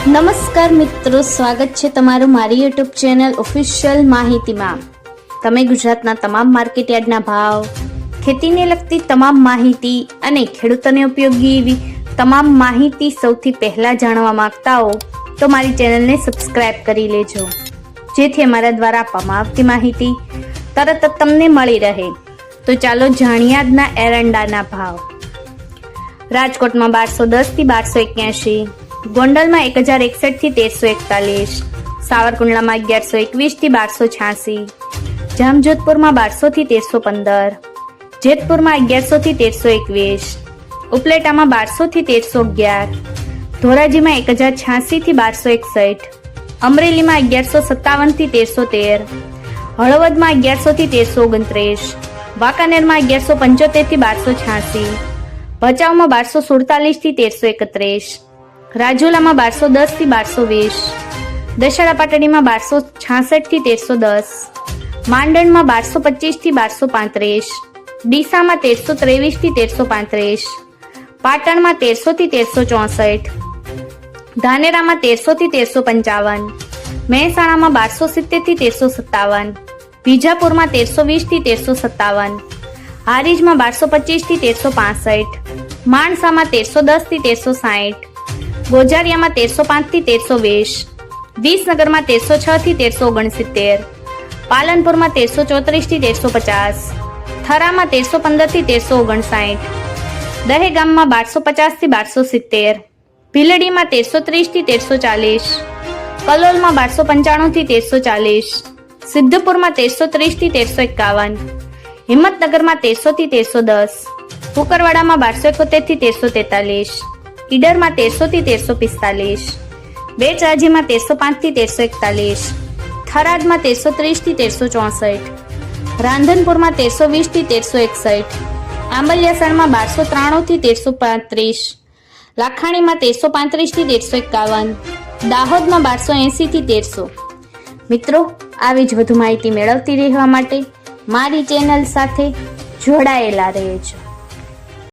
નમસ્કાર મિત્રો, સ્વાગત છે તમારું મારી યુટ્યુબ ચેનલ ઓફિશિયલ માહિતીમાં। તમે ગુજરાતના તમામ માર્કેટયાર્ડના ભાવ, ખેતીને લગતી તમામ માહિતી અને ખેડૂતોને ઉપયોગી એવી તમામ માહિતી સૌથી પહેલા જાણવા માંગતા હો તો મારી ચેનલને સબસ્ક્રાઇબ કરી લેજો, જેથી અમારા દ્વારા આપવામાં આવતી માહિતી તરત જ તમને મળી રહે। તો ચાલો જાણીએ આજના એરંડાના ભાવ। રાજકોટમાં 1210 થી 1281, ગોંડલમાં 1061 થી 1341, સાવરકુંડલામાં 1121 થી 1286, જામજોધપુરમાં 1200 થી 1315, જેતપુરમાં 1100 થી 1321, ઉપલેટામાં 1200 થી 1311, ધોરાજીમાં 1086 થી 1261, અમરેલીમાં 1157 થી 1313, હળવદમાં 1100 થી 1329, વાંકાનેરમાં 1175 થી 1286, ભચાઉમાં 1247 થી 1331, રાજુલામાં 1210 થી 1220, દશેરા પાટડીમાં 1266 થી 1310, માંડણમાં 1225 થી 1235, ડીસામાં 1323 થી 1335, પાટણમાં 1300 થી 1364, ધાનેરામાં 1300 થી 1355, મહેસાણામાં 1270 થી 1357, વિજાપુરમાં 1320 થી 1357, હારીજમાં 1225 થી 1365, માણસામાં 1310 થી 1360, ગોજારિયામાં 1305 થી 1320, વિસનગરમાં 1306 થી 1369, પાલનપુરમાં 1334 થી 1350, થરામાં 1315 થી 1359, દહેગામમાં 1250 થી 1270, ભીલડીમાં 1330 થી 1340, કલોલમાં 1295 થી 1340, સિદ્ધપુરમાં 1330 થી 1351, હિંમતનગરમાં 1300 થી 1310, કુકરવાડામાં 1271 થી 1343, ઈડરમાં 1300 થી 1345, બેચરાજીમાં 1305 થી 1341, થરાદમાં 1330 થી 1364, રાંધનપુરમાં 1320 થી 1361, આંબલિયાસણમાં 1293 થી 1335, લાખાણીમાં 1335 થી 1351, દાહોદમાં 1280 થી 1300। મિત્રો, આવી જ વધુ માહિતી મેળવતી રહેવા માટે મારી ચેનલ સાથે જોડાયેલા રહેજો।